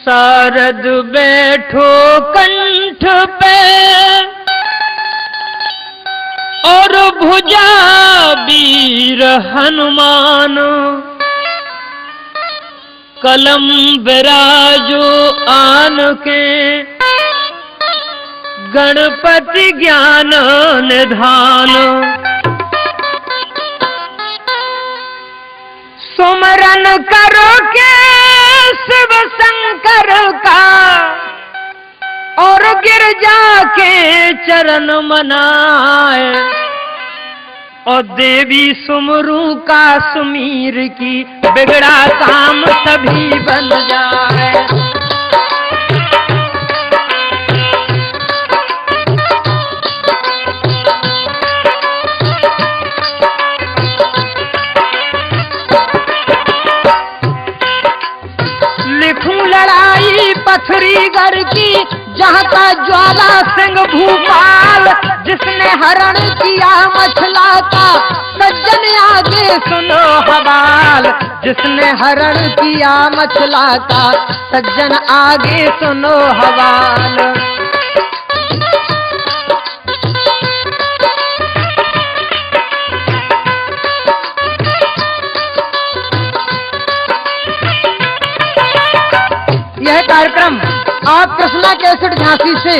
सारद बैठो कंठ पे और भुजा वीर हनुमान, कलम विराजो आन के गणपति ज्ञान निधान। सुमरन करो के शिव शंकर का और गिरजा के चरण मनाए, और देवी सुमरू का सुमीर की बिगड़ा काम सभी बन जाए। लिखूं लड़ाई पथरीगढ़ की जहाँ का ज्वाला सिंह भूपाल, जिसने हरण किया मछला का सज्जन आगे सुनो हवाल। जिसने हरण किया मछला का सज्जन आगे सुनो हवाल। यह कार्यक्रम आप कृष्णा कैसेट झांसी से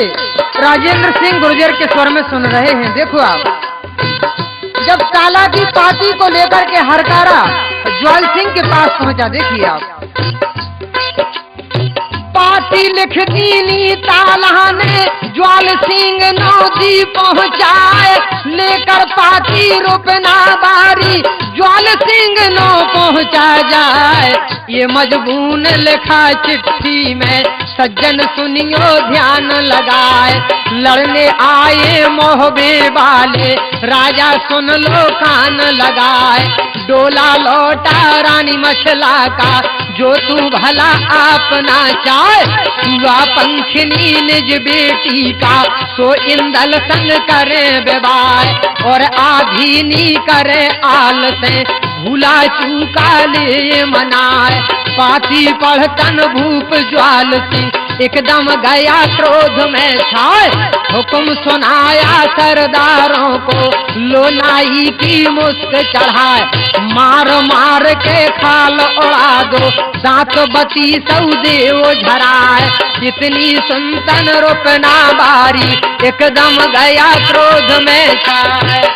राजेंद्र सिंह गुर्जर के स्वर में सुन रहे हैं। देखो आप, जब काला की पार्टी को लेकर के हरकारा ज्वाल सिंह के पास पहुंचा, देखिए आप, पार्टी लिख दी ताला ने ज्वाल सिंह नौदी पहुंचाए, लेकर पार्टी रुपना बारी ज्वाल सिंह नो पहुंचा जाए। ये मजबून लिखा चिट्ठी में सज्जन सुनियो ध्यान लगाए, लड़ने आए मोहबे वाले राजा सुन लो कान लगाए। डोला लौटा रानी मछला का जो तू भला अपना चाहे, हुआ पंखनी निज बेटी का सो इंदल संग करे विवाह, और आधीनी करे आल से भूला चूका ले मनाए। पाती पढ़तन भूप ज्वाल सिंह एकदम गया क्रोध में छाए, हुक्म सुनाया सरदारों को लोनाई की मुस्क चढ़ाए। मार मार के खाल उड़ा दो दांत बती सौदे वो झराए। इतनी सुनतन रुपना बारी एकदम गया क्रोध में छाए।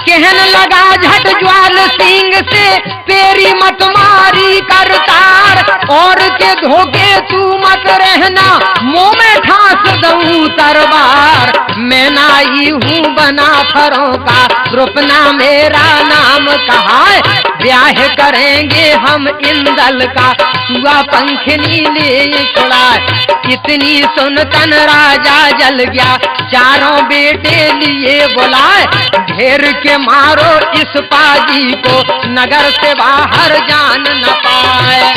कहन लगा झट ज्वाल सिंह से तेरी मत मारी करतार, और के धोखे तू मत रहना मुंह में ठास दूं तरबार। मैं नाई हूँ बना फरों का रुपना मेरा नाम कहा है, ब्याह करेंगे हम इंदल का सुआ पंखनी ले छुड़ाए। इतनी सुनतन राजा जल गया चारों बेटे लिए बुलाए, घेर के मारो इस पाजी को नगर से बाहर जान न पाए।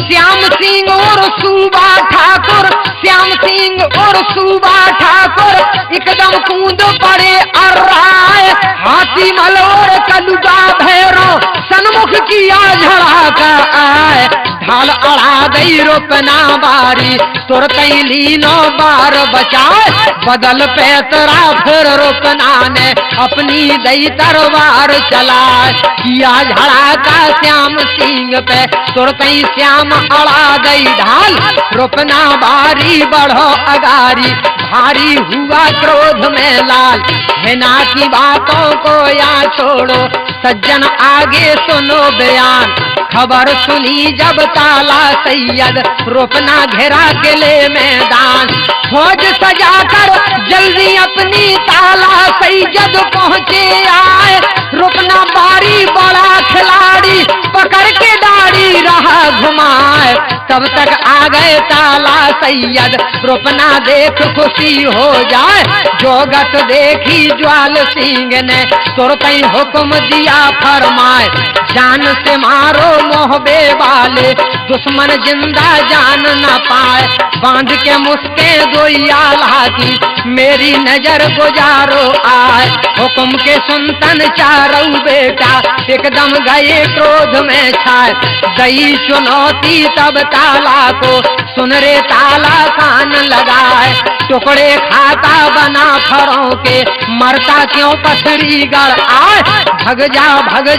श्याम सिंह और सूबा ठाकुर, श्याम सिंह और सूबा ठाकुर एकदम कूद पड़े अर्राए। हाथी मलोर कलुगा भैरो सन्मुख किया झड़ा का आए। ढाल अड़ा गई रुपना बारी तुरतई लीनो बार बचाए। बदल पैतरा फिर रुपना ने अपनी दई तरवार चलाए। किया झड़ा का श्याम सिंह पे तुरतई श्याम अड़ा गई ढाल। रुपना बारी बढ़ो अगारी भारी हुआ क्रोध में लाल। हिना की बातों को या छोड़ो सज्जन आगे सुनो बयान। खबर सुनी जब ताला सैयद रुपना घेरा किले मैदान। फौज सजाकर जल्दी अपनी ताला सैयद पहुँचे आए। रुपना बारी बड़ा खिलाड़ी पकड़ के दाढ़ी रहा घुमाए। तब तक आ गए ताला सैयद, रुपना देख खुशी हो जाए। जोगत देखी ज्वाल सिंह ने तुरंत ही हुक्म दिया फरमाए, जान से मारो मोहबे वाले, दुश्मन जिंदा जान न पाए। बांध के मुस्के दो आल्हा की, मेरी नजर गुजारो आए। हुक्म के सुनतन चारों बेटा, एकदम गए क्रोध में छाए। दई चुनौती तब ताला को, सुन रे ताला कान लगाए। टुकड़े खाता बना फरों के, मरता क्यों पथरी गढ़ आए। भग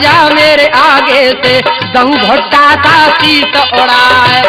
जा मेरे आगे से, गहू भुट्टा का शीत उड़ाए।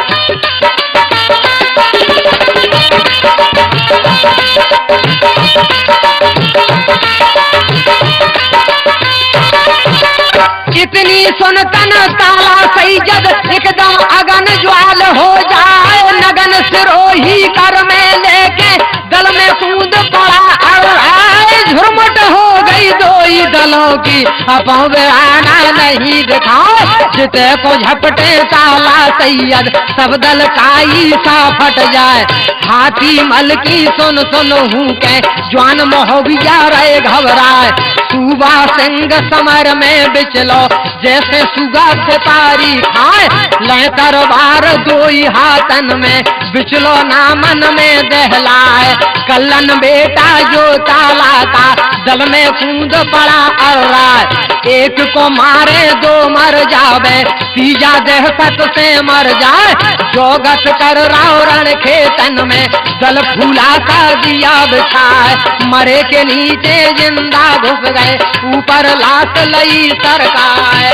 इतनी सुनतन ताला सैयद, एकदम अगन ज्वाल हो जाए। नगन सिरोही कर में लेके, दल में कूद पड़ा अड़ाए। झुरमुट हो गई दो ही दलों की, अपना नहीं दिखाओ। जिते को झपटे ताला सैयद, सब दल काई सा फट जाए। हाथी मल की सुन हूँ के, जवान मोहबिया रहे घबराए। सूबा सिंह समर में बिचलो, जैसे सुगा से पारी खाए। ले तरवार दो ही हाथन में, बिचलो नामन में दहलाए। कल्लन बेटा जो ताला का, दल में कूद पड़ा अर्राए। एक को मारे दो मर जावे, तीजा दहशत से मर जाए। जोगत कर राव रण खेतन में, दल फूला सा दिया बिछाए। मरे के नीचे जिंदा घुस गए, ऊपर लाश लई सरकाए।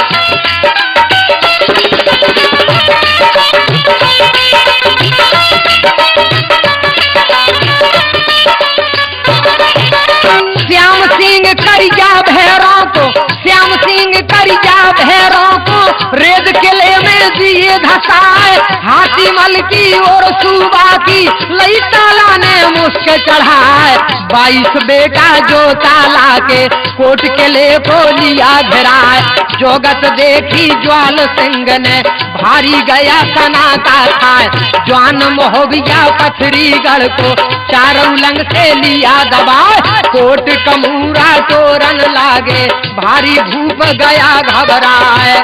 श्याम सिंह करिया भैरों को, श्याम सिंह करिया भैरों को, रेद किले में दिए धसाए। हाथी मल की और सूबा की, लई ताला ने मुस्क चढ़ाए। 22 बेटा जो ताला के, कोट किले को लिया घिराए। जोगत देखी ज्वाल सिंह ने, भारी गया सनाता खाए। जवान मोहबिया पथरी गढ़ को, चारों लंग से लिया दबाए। कोट कमूरा तोरन लागे, भारी भूप गया घबराए।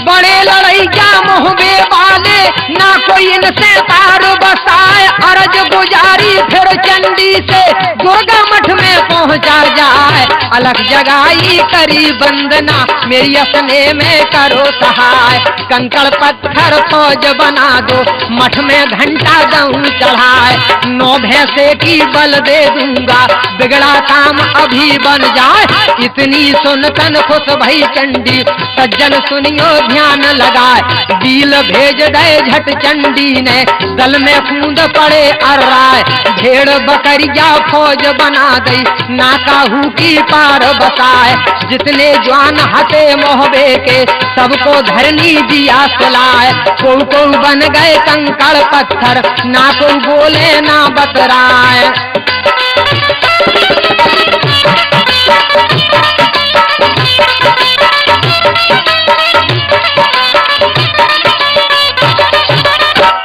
बड़े लड़ैया मोहबे वाले, ना कोई इनसे तार बसाए। अर्ज गुजारी फिर चंडी से, दुर्गा मठ में पहुंचा जाए। अलग जगाई करी वंदना, मेरी अपने में करो सहाय। कंकड़ पत्थर फौज बना दो, मठ में घंटा दऊं चढ़ाए। 9 भैंसे की बल दे दूंगा, बिगड़ा काम अभी बन जाए। इतनी सुनतन खुश भई चंडी, सज्जन सुनियो ध्यान लगाए। डील भेज दे झट चंडी ने, दल में कूद पड़े अर्राए। भेड़ बकरिया फौज बना दई, ना काहू की पार बताए। जितने जवान हटे मोहबे के, सबको धरनी दिया सुलाए। को बन गए कंकड़ पत्थर, ना को बोले ना बतराए।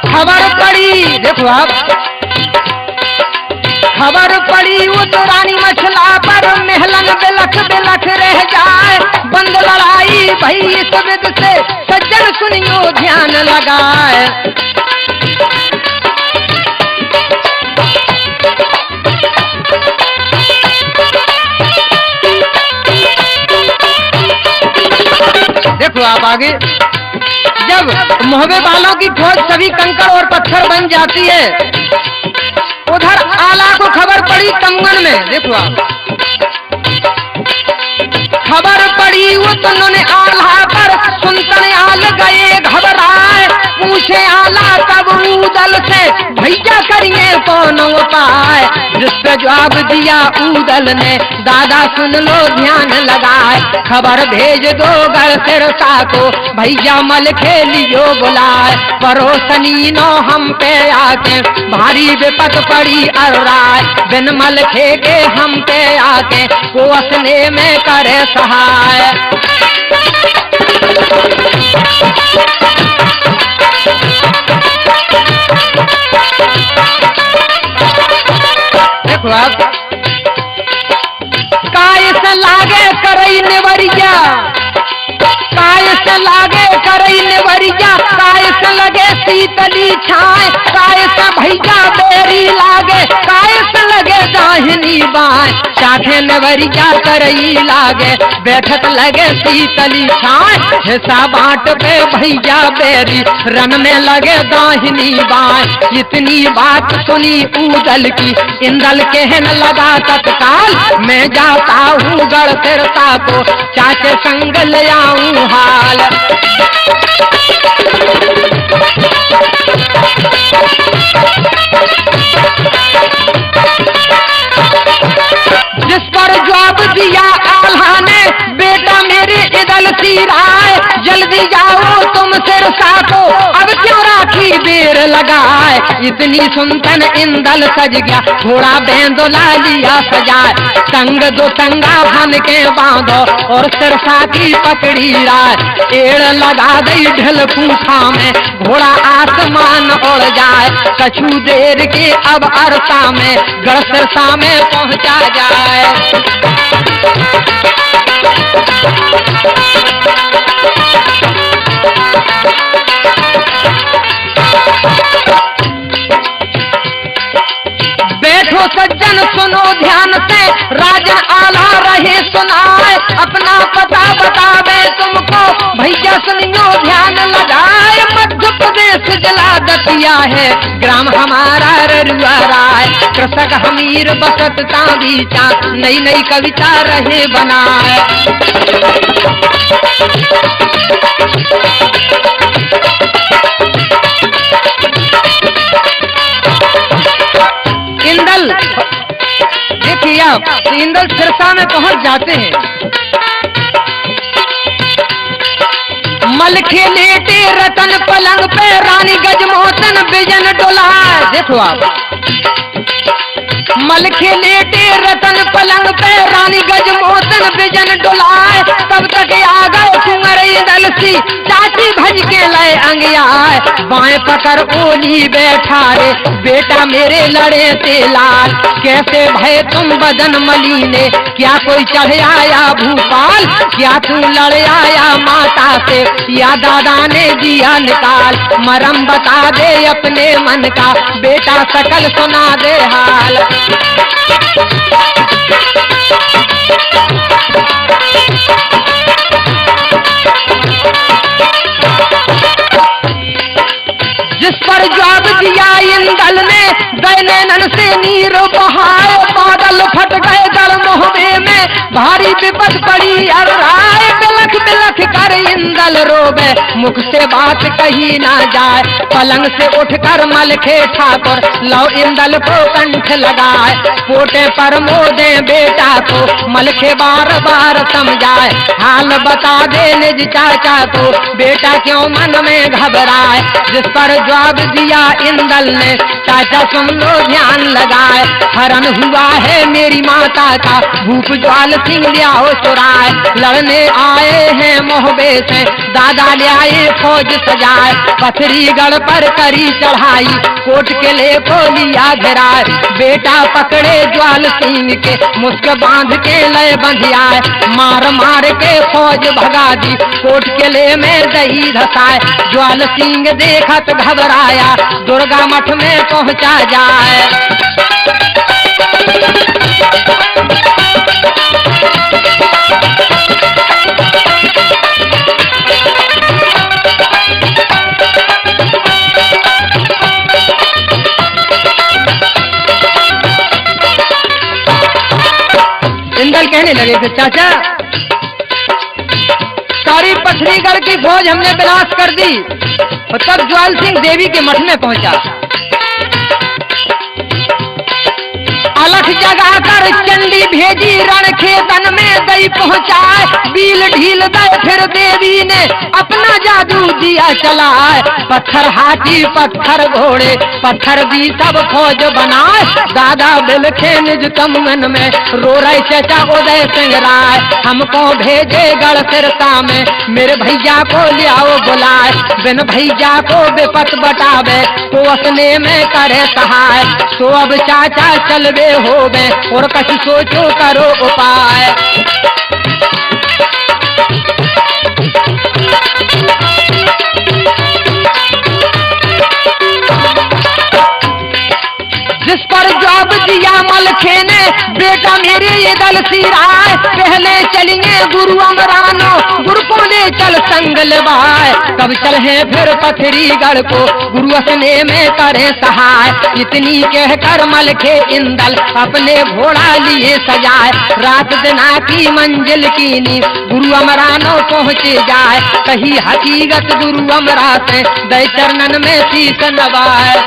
खबर पड़ी, देखो आप, खबर पड़ी उतरानी मछला पर, महलन बिलख बिलख रह जाए। बंद लड़ाई भई इस विध से, सज्जन सुनियो ध्यान लगाए। देखो आप आगे, जब मोहबे वालों की फौज सभी कंकड़ और पत्थर बन जाती है, उधर आला को खबर पड़ी तमगन में। देखो आप, खबर पड़ी उन्होंने आल्हा पर, सुनतन आल गए घबराए। पूछे आला तब दल से, भैया करिए कौन उपाय। जिस पे जवाब दिया उदल ने, दादा सुन लो ध्यान लगाए। खबर भेज दो गढ़ सिरसा को, भैया मल खेलियो बुलाए। परोसनी नो हम पे आके, भारी विपत पड़ी अर्राय। बिन मल के हम पे आके, कोसने में करे सहाय। देखो आप, कायस लागे करई नेवरिया, कायस लागे करई नेवरिया, कायस लगे शीतली छाए। कायस भैया बेरी लागे, कायस लगे दाहिनी बाएं। चाखे नेवरिया करई लागे, बैठक लगे शीतली छाए। हिस्सा बांट पे भैया बेरी, रन में लगे दाहिनी बाएं। इतनी बात सुनी उदल की, इंदल कहन लगा तत्काल, मैं जाता हूँ गढ़ सिरसा को, चाचे संग ले आऊं हाल। जिस पर जवाब दिया आल्हा ने, बेटा मेरे इदल सिराय। जल्दी जाओ तुम सिरसा को, अब क्यों राखी देर लगाए। इतनी सुनतन इंदल सज गया, थोड़ा बेंदोला लिया सजाए। संग दो संगा भन के बांधो, और सिरसा की पकड़ी राय। एड़ लगा गई ढल पूछा में, घोड़ा आसमान उड़ जाए। कछु देर के अब अरसा में, गढ़ सिरसा में पहुंचा जाए। बैठो सज्जन सुनो ध्यान से, राजन आला रहे सुनाए। अपना पता बतावे तुमको, भैया सुनियो ध्यान लगाए। मध्य प्रदेश जिला दतिया है, ग्राम हमारा ररुआ राय। कृषक हमीर बसत तांबीचा, नई नई कविता रहे बनाए। इंदल देखिए आप, इंदल सिरसा में पहुंच जाते हैं। मल खेलेटे रतन पलंग पे, रानी गजमोहतन बिजन डोलाए। देखो आप, मल खेलेटे रतन पलंग पे, रानी गजमोहतन बिजन डोलाए। तब तक आ गए कुंवर इंदल सी, चाची भज के लय अंगियाए। बाएं पकड़ ओली बैठा रे, बेटा मेरे लड़े ते लाल। कैसे भय तुम बदन मलीने, क्या कोई चढ़ आया भूपाल। क्या तू लड़ आया माता से, या दादा ने दिया निकाल। मरम बता दे अपने मन का, बेटा सकल सुना दे हाल। जिस पर जवाब दिया इंदल ने, दैनैनन से नीर बहाए। बादल फट गए गढ़ मोहबे में, भारी विपद पड़ी अर्राय। बिलख बिलख कर इंदल रोवे, मुख से बात कही ना जाए। पलंग से उठकर मलखे ठाकुर, लो इंदल को कंठ लगाए। पोटे पर मोदे बेटा को, मलखे बार बार समझाए। हाल बता दे निज चाचा को, बेटा क्यों मन में घबराए। जिस पर जवाब दिया इंदल ने, चाचा सुन लो ध्यान लगाए। हरण हुआ है मेरी माता का, भूप ज्वाल सिंह लियाओ चुराए। लड़ने आए हैं मोहबे से, दादा ले आए फौज सजाए। पथरीगढ़ पर करी चढ़ाई, कोट के ले को लिया घेराए। बेटा पकड़े ज्वाल सिंह के, मुस्क बांध के लय बंधियाए। मार मार के फौज भगा दी, कोट के ले में दही धसाए। ज्वाल सिंह देखत घबराया, दुर्गा मठ में पहुंचा जाए। इंदल कहने लगे थे, चाचा सारी पथरीगढ़ की फौज हमने विनाश कर दी। और तब ज्वाल सिंह देवी के मठ में पहुंचा। अलख जगाकर चंडी भेजी रण खेतन में दई पहुँचाए, बील ढील दे फिर देवी ने अपना जादू दिया चलाए। पत्थर हाथी पत्थर घोड़े पत्थर दी सब फौज बनाए, दादा बिलखे निज तमन में रो रहे चचा उदय सिंह राय। हमको भेजे गढ़ सिरसा में मेरे भैया को लियाओ बुलाए, बिन भैया को विपत बटावे तो असने में करे सहाय। तो अब चाचा चलवे होवे और कछ सोचो करो उपाय। जिस पर जॉब दिया मलखे ने बेटा मेरे ये दल सिराय, पहले चलेंगे गुरु अमरानो गुरु को ले चल संग लेवाए। कब चले फिर पथरीगढ़ को गुरु असने में करे सहाय। इतनी कहकर मलखे इंदल अपने घोड़ा लिए सजाए, रात दिना की मंजिल कीनी गुरु अमरानो पहुँचे जाए। कही हकीकत गुरु अमरा से दय चरणन में शीश नवाए।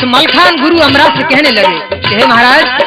तो मलखान गुरु अमरा से कहने लगे कि हे महाराज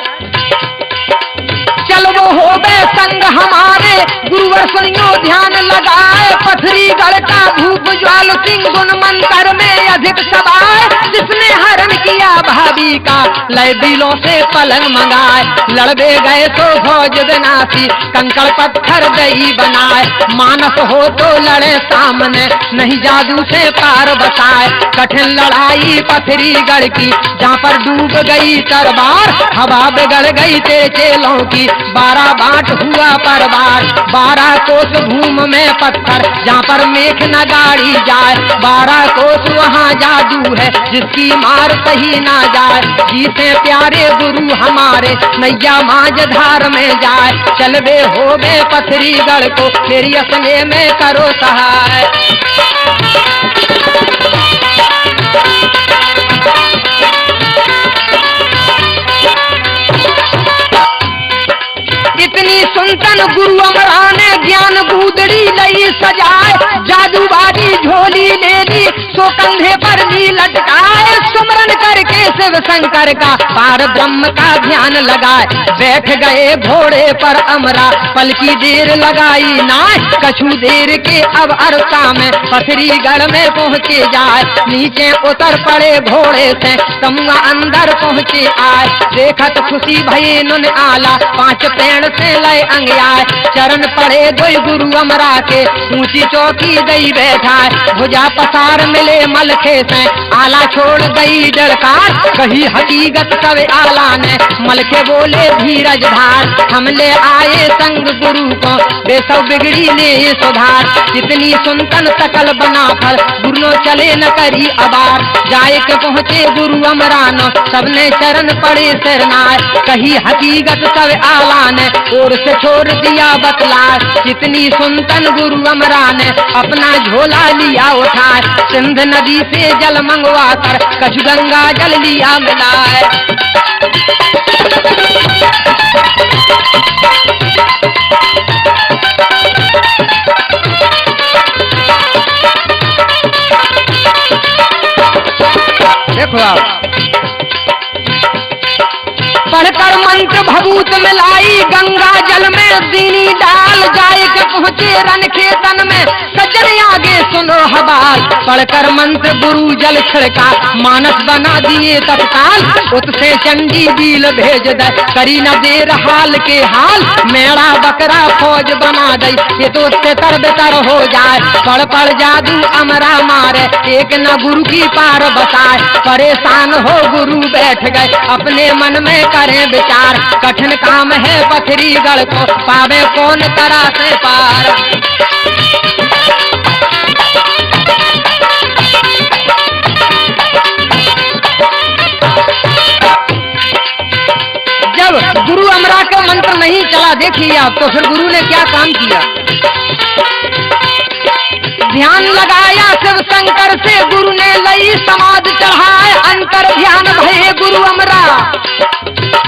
चल वो हो बे संग हमारे, गुरुवर सुनियो ध्यान लगाए। पथरीगढ़ का भूप ज्वाल सिंह गुण मंत्र में अधिक सवाए, जिसने हरण किया भाभी का लय दिलों से पलंग मंगाए। लड़बे गए तो फौज विनाशी कंकड़ पत्थर गई बनाए, मानस हो तो लड़े सामने नहीं जादू से पार बसाए। कठिन लड़ाई पथरीगढ़ की जहाँ पर डूब गई तरबार, हवा बिगड़ गई तेरे चेलों की 12 बाट हुआ परवार। 12 कोस भूम में पत्थर जहाँ पर मेख न गाड़ी जाए, 12 कोस वहाँ जादू है जिसकी मार सही ना जाए। जीते प्यारे गुरु हमारे नैया मांझ धार में जाए, चलवे हो गए पथरीगढ़ को मेरी असने में करो सहाय। इतनी सुनतन गुरु अमरा ने ज्ञान बूदड़ी लई सजाए, जादूबाजी झोली ले ली सो कंधे पर ली लटकाए। सुमरन करके शिव शंकर का पार ब्रह्म का ध्यान लगाए, बैठ गए घोड़े पर अमरा पल की देर लगाई नाय। कछु देर के अब अरसा में पथरीगढ़ में पहुँचे जाए, नीचे उतर पड़े घोड़े से तमुआ अंदर पहुँचे आए। देखत खुशी भई नुन आला 5 पेड़ से लय अंगयाए, चरण पड़े दो गुरु अमरा के ऊंची चौकी गई बैठाए। भुजा पसार मिले मलखे से आला छोड़ गई डरकार, कही हकीकत सब आला ने मलखे बोले धीरज धार। हम ले आए संग गुरु को बेसव बिगड़ी ने सुधार, इतनी सुनतन सकल बना फल गुरु चले न करी अबार। जाए के पहुँचे गुरु अमरानो सबने चरण पड़े सिरनाए, कही हकीकत सब आला ने और से छोड़ दिया बतलाए। जितनी सुनतन गुरु अमरा ने अपना झोला लिया उठाए, सिंध नदी से जल मंगवा कर कछ गंगा जल लिया मिलाए। देखो आप पढ़कर मंत्र भभूत मिलाई गंगा जल में दीनी डाल, जाए के पहुँचे रन खेतन में सज्जन आगे सुनो हवाल। पढ़कर मंत्र गुरु जल छिड़का मानस बना दिए तत्काल, उससे चंडी बील भेज दे करी न देर हाल के हाल। मेरा बकरा फौज बना दे ये तो तर बेतर हो जाए, पढ़ पढ़ जादू अमरा मारे एक न गुरु की पार बताए। परेशान हो गुरु बैठ गए अपने मन में करें विचार, कठिन काम है पथरीगढ़ को पावे कौन तरह से पार। जब गुरु अमरा का मंत्र नहीं चला देखिए आप, तो फिर गुरु ने क्या काम किया। ध्यान लगाया शिव शंकर से गुरु ने लई समाधि चढ़ाए, अंतर ध्यान भये गुरु अमरा,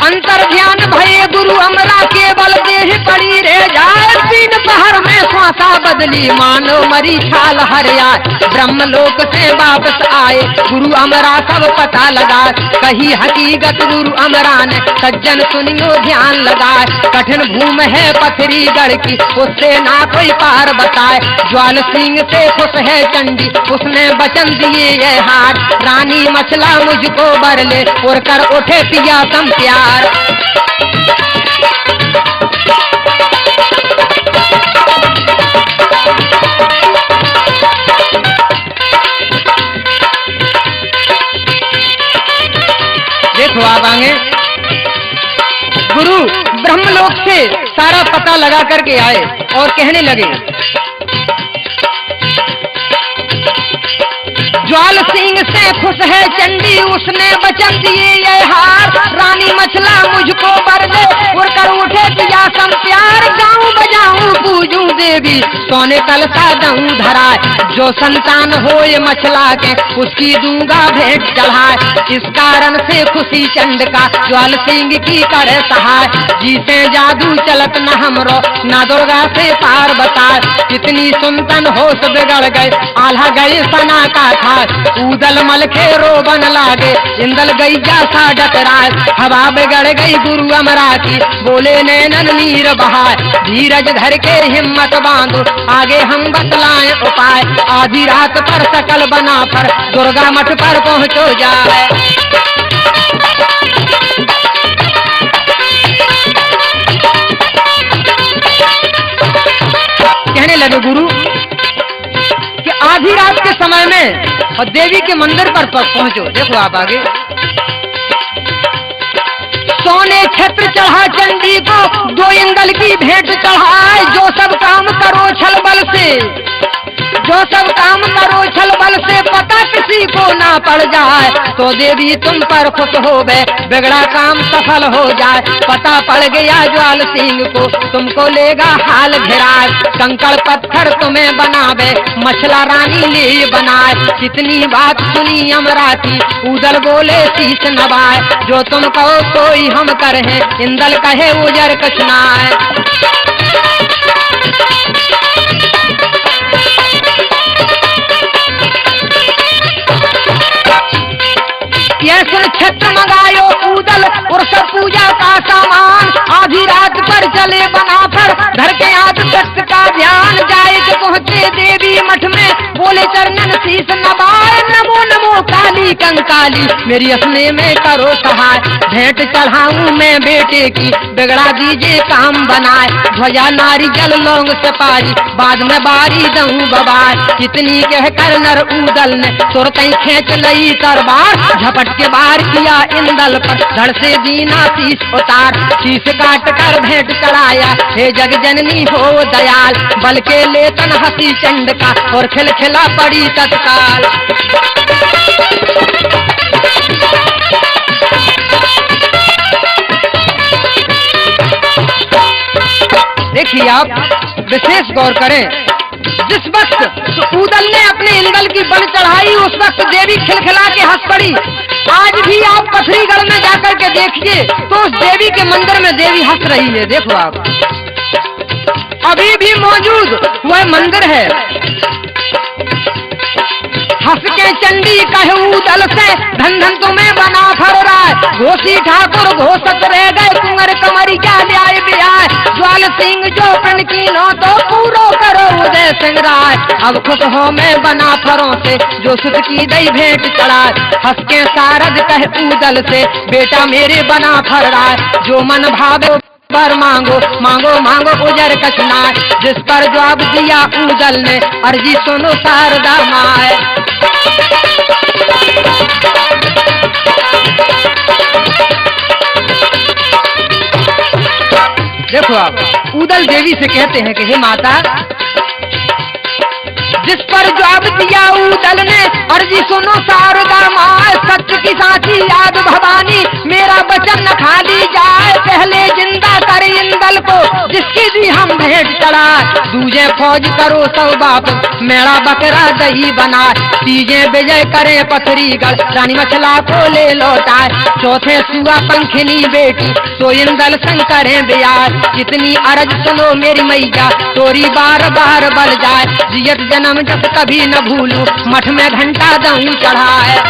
अंतर ध्यान भये गुरु अमरा केवल देह पड़ी रह जाए। 3 पहर में भाषा बदली मानो मरी छाल हरिया। ब्रह्मलोक से वापस आए गुरु अमरा सब पता लगा। कही हकीकत गुरु अमरा ने सज्जन सुनियो ध्यान लगाए। कठिन भूमि है पथरी गढ़ की उससे ना कोई पार बताए। ज्वाल सिंह से खुश है चंडी उसने वचन दिए ये हार। रानी मछला मुझको बर ले और कर उठे पिया तम प्यार। देखो आप आगे गुरु ब्रह्मलोक से सारा पता लगा करके आए और कहने लगे ज्वाल सिंह से खुश है चंडी उसने वचन दिए ये हार। रानी मछला मुझको बर ले और कर उठे पिया सम प्यार। गाऊं बजाऊं पूजूं देवी सोने कलसा दूं धराए। जो संतान होए मछला के उसकी दूंगा भेंट चढ़ाए। इस कारण से खुशी चंड का ज्वाल सिंह की करे सहाय। जी से जादू चलत न हमरो ना दुर्गा से पार बताए। कितनी सुनतन होश बिगड़ गए आल्हा गए सना का था। ऊदल मल के रोबन लागे इंदल गई जा डकराए। हवा बिगड़ गई गुरु अमरा की बोले नैनन नीर बहाए। धीरज धर के हिम्मत बांधो आगे हम बतलाएं उपाय। आधी रात पर सकल बना पर दुर्गा मठ पर पहुंचो जाए। कहने लगे गुरु कि आधी रात के समय में और देवी के मंदिर पर पहुंचो। देखो आप आगे सोने छत्र चढ़ा चंडी को दो इंदल की भेंट चढ़ाए। जो सब काम करो छल बल से जो सब काम करो छल बल से पता किसी को ना पड़ जाए। तो देवी तुम पर खुश हो गए बिगड़ा काम सफल हो जाए। पता पड़ गया ज्वाल सिंह को तुमको लेगा हाल घिराए। कंकड़ पत्थर तुम्हें बनावे मछला रानी ले बनाए। कितनी बात सुनी अमरा की उदल बोले शीश नवाए। जो तुम कहो कोई हम करे इंदल कहे उजर कुछ नाए। यह सुन छत्र मंगायो ऊदल और सब पूजा का सामान। आधी रात पर चले बना पर धर के आद भक्त का ध्यान। जाए के पहुँचे देवी मठ में बोले चरणन शीश नवाए। नमो नमो काली कंकाली मेरी अपने में करो सहाय। भेंट चढ़ाऊं मैं बेटे की बिगड़ा दीजिए काम बनाए। ध्वजा नारी जल लौंग से पारी बाद में बारी दऊं बबार। कितनी कह कर नर ऊदल ने तुरंत खींच लई तरबार। झपट के बार किया इंदल पर धड़ से दीना शीश उतार। शीश काट कर भेंट चढ़ाया हे जग जननी हो दयाल। बल के लेतन हंसी चंड का और खिलखिला पड़ी तत्काल। देखिए आप विशेष गौर करें जिस वक्त ऊदल ने अपने इंदल की बल चढ़ाई उस वक्त देवी खिलखिला के हंस पड़ी। आज भी आप पथरीगढ़ में जाकर के देखिए तो उस देवी के मंदिर में देवी हंस रही है। देखो आप अभी भी मौजूद वह मंदिर है। हंस के चंडी कहे ऊदल से धन धन तुम्हें बना फर रहा है। घोसी ठाकुर घोषत रह गए कुंवर कमरी क्या न्याय ब्याय। ज्वाल सिंह जो प्रण कीनो तो पूरो करो उदय सिंह राय। अब खुश हो मैं बना फरों से जो सुत की दई भेंट चढ़ाए। हंस के सारद कहे ऊदल से बेटा मेरे बना फर रहा है। जो मन भावे पर मांगो मांगो मांगो उजर कछनाए। जिस पर जवाब दिया ऊदल ने अर्जी सुनो शारदा माए। देखो आप ऊदल देवी से कहते हैं कि हे माता जिस पर जवाब दिया ऊदल ने अर्जी सुनो शारदा माए। सत्य की साथी याद भवानी मेरा वचन न खाली जाए। पहले जिंदा कर इंदल को जिसकी दी हम भेंट चढ़ाए। दूजे भेजे फौज करो सब बाप, मेरा बकरा दही बनाए, तीजे विजय करे पथरीगढ़, रानी मछला को ले लौटाए, चौथे सुआ पंखनी बेटी, तो इंदल शंकरे बियार, इतनी अरज सुनो मेरी मैया, तोरी बार बार बल जाए, जियत जन्म जब कभी न भूलू, मठ में घंटा दऊं चढ़ाए।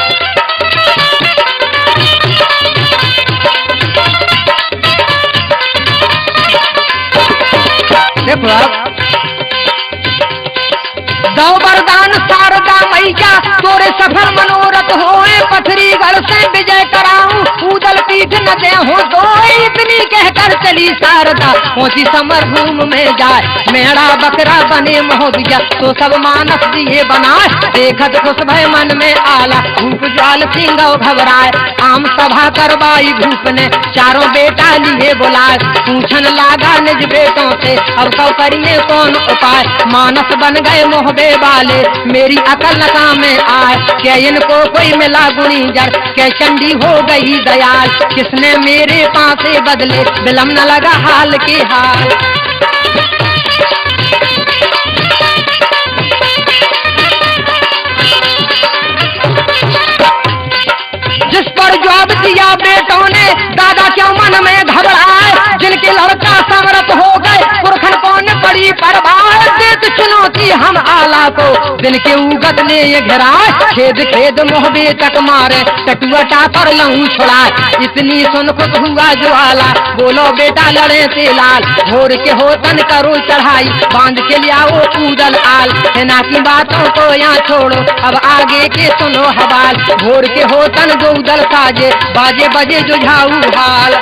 देखो अब दो वरदान शारदा मैया, तोरे सफल मनोरथ होए, पथरीगढ़ से विजय कराऊं, ऊदल पीठ न दे हो दो, इतनी कहकर चली शारदा, पहुंची समर भूमि में जाए, मेरा बकरा बने महोदया, तो सब मानस दिए बनाए, देखत खुश भय मन में आला, भूप ज्वाल सिंह घबराए, आम सभा करवाई भूप ने, चारों बेटा लिए बुलाए, पूछन लागा निज बेटों से, अब कब करिए कौन उपाय, मानस बन गए मोहबे वाले, मेरी अकल न काम में आए, क्या इनको कोई मिला गुणीजर, क्या चंडी हो गई दयाल, किसने मेरे पासे बदले, विलम न लगा हाल के हाल। जिस पर जवाब दिया बेटों ने, दादा क्यों मन में घबराए, जिनके लड़का समर्थ हो गए, पुरखन कौन पड़ी परवार, देत चुनौती हम आला को, दिन के उगत ने ये घेराए, खेद खेद मोहबे तक मारे, टटुअटा पर लहू छुड़ाए, इतनी सुन खुद हुआ ज्वाला, बोलो बेटा लड़े से लाल, भोर के हो तन करो चढ़ाई, बांध के लियाओ ऊदल आल, सेना की बातों को यहाँ छोड़ो, अब आगे के सुनो हवाल, भोर के हो तन जो उदल साजे, बाजे बजे जुझाऊ हाल।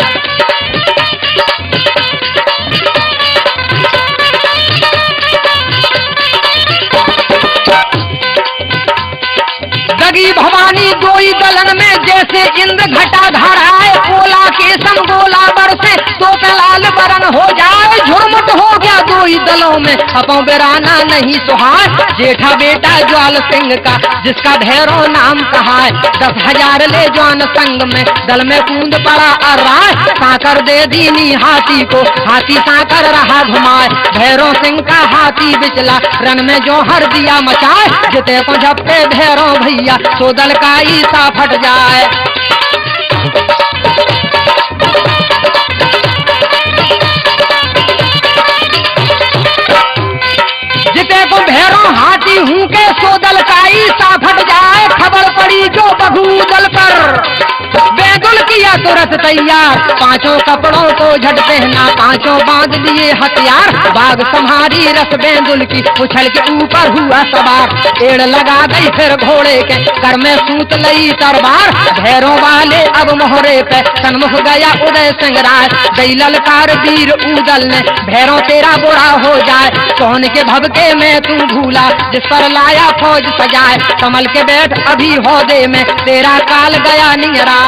दगी भवानी दोई दलन में, जैसे इंद्र घटा धाराए, कोला के सम गोला बरसे, तो लाल बरन हो जाए, झुरमुट हो गया दोई दलों में, अपों बेराना नहीं सुहाए, जेठा बेटा ज्वाल सिंह का, जिसका भैरव नाम कहा है, 10,000 ले जवान संग में, दल में कूद पड़ा अर्राए, साकर दे दीनी हाथी को, हाथी साकर रहा घुमाए, भैरव सिंह का हाथी बिचला, रन में जो हर दिया मचाए, जिते को झपटे भैरव भैया, तो दल का ईसा फट जाए। जिते को भैरव हाथी हूँ के, सो दल का ईसा फट जाए, खबर पड़ी जो बघू दल पर, बेदुल किया तुरंत तैयार, पांचों कपड़ों को झट पहना, पांचों बांध दिए हथियार, बाग संहारी रस बेंदुल की, उछल के ऊपर हुआ सवार, पेड़ लगा गई फिर घोड़े के, कर में सूत लई तरबार, भैरों वाले अब मोहरे पे, सन्मुख गया उदय सिंह राय, गई ललकार वीर ऊदल ने, भैरों तेरा बुरा हो जाए, कौन के भबके में तू भूला, जिस पर लाया फौज सजाए, कमल के बैठ अभी होदे में, तेरा काल गया नियराए।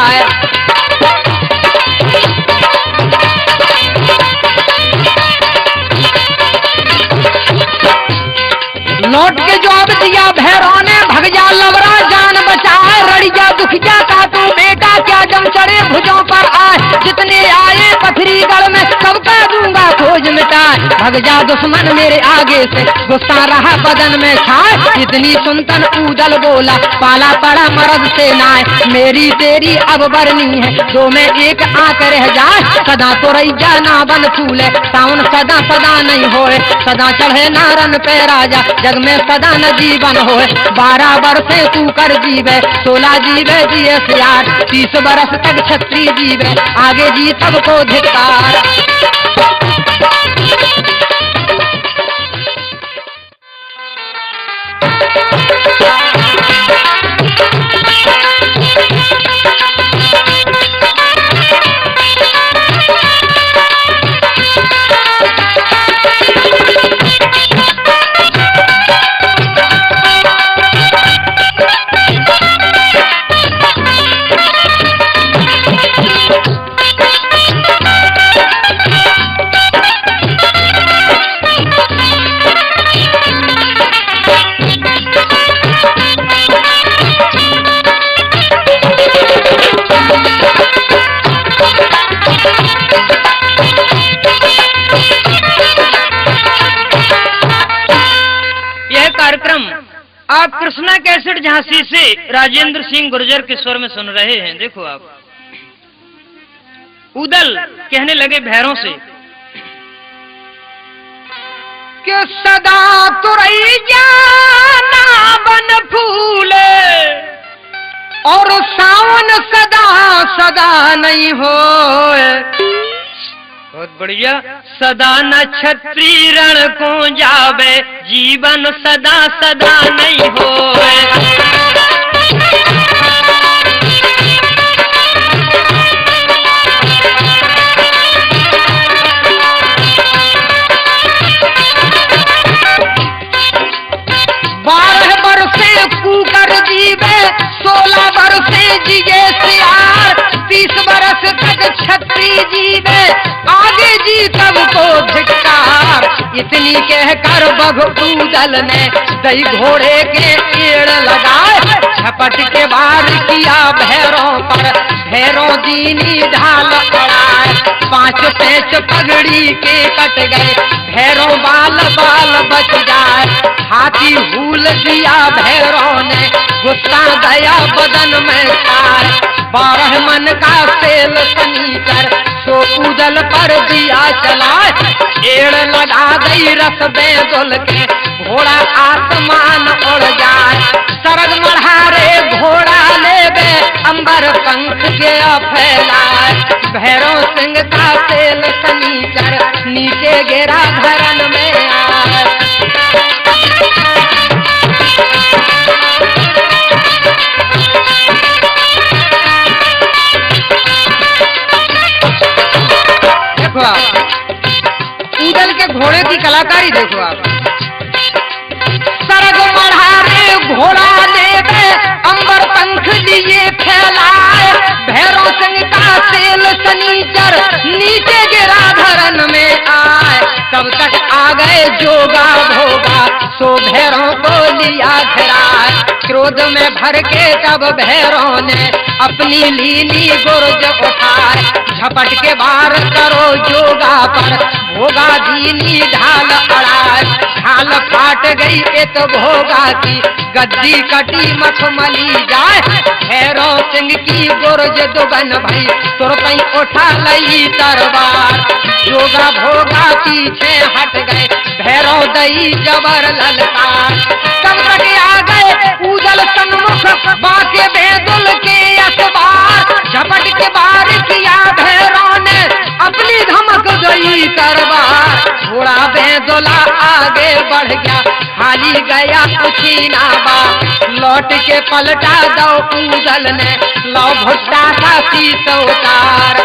लौट के जवाब दिया भैरव ने, भग जा लवरा जान बचाए, रड़िया दुखिया का तू बेटा, क्या जम चढ़े भुजों पर आए, जितने आए पथरीगढ़ में, सबका दूंगा खोज मिटाए, भग जा दुश्मन मेरे आगे से, गुस्सा रहा बदन में छाए, इतनी सुनतन ऊदल बोला, पाला पड़ा मर्द से नाय, मेरी तेरी अब बरनी है, दो में एक आंख रह जाए, सदा तो रैया ना बन फूले, साउन सदा सदा नहीं होए, सदा चढ़े नारन पे राजा, जग में सदा न जीवन होए, 12 बरसे तू कर जीवे, 16 जीवे जिये 30 बरस तक छत्री जीवे, आगे जी सबको धिक्कार। उपासना कैसेट झांसी से राजेंद्र सिंह गुर्जर के स्वर में सुन रहे हैं। देखो आप, उदल कहने लगे भैरों से कि सदा तुरई जाना बन फूले और सावन सदा सदा नहीं होए। बहुत बढ़िया। सदा नक्षत्री रण को जावे, जीवन सदा सदा नहीं होए। कूकर जीवे 16 बरसे जिये सियार, 30 बरस तक छत्री जीवे, आगे जी तब को धिक्कार। इतनी कहकर बघूदल ने दही घोड़े के पेड़ लगाए, झपट के बार किया भैरों पर, भैरों दीनी ढाल पड़ाए। 5 पैंच पगड़ी के कट गए, भैरों बाल बाल बच जाए। हाथी भूल दिया भैरों ने, गुस्सा गया बदन में खाए। 12 मन का सेल सनीकर, सो उदल पर दिया चलाए। एड़ लगा गई रस बेदुल के, घोड़ा आसमान उड़ जाए। सरग मढ़ारे घोड़ा लेवे, अंबर पंख के फैलाए। भैरव सिंह का सेल सनीकर, नीचे गिरा धरन में आए। देखो आप, उदल के घोड़े की कलाकारी देखो आप। सरग मढ़ारे घोड़ा लेवे, अंबर पंख लिए फैलाए। भैरव सिंह का सेल सनीचर, नीचे गिरा धरन में आए। तब तक आ गए जोगा भोगा, सो भैरों को लिया घिराए। क्रोध में भर के तब भैरों ने अपनी लीनी गुर्ज उठाए। झपट के बार करो जोगा पर, भोगा दीनी ढाल अड़ाए। ढाल फाट गई इत भोगा की, गद्दी कटी मखमली जाए। भैरव सिंह की गुर्ज दुगन भई, तुरंत उठा लई तलवार। जोगा भोगा पीछे हट गए, भैरव दई जबर ललकार। तब तक आ गए उदल सन्मुख, बाके बेदुल के अखबार। झपट के बार किया भैरव ने, अपनी धमक गई तरवार। घोड़ा बेदुला आगे बढ़ गया, हाली गया उछीना बा। लौट के पलटा दो उदल ने, लो भुट्टा का शीश उतार।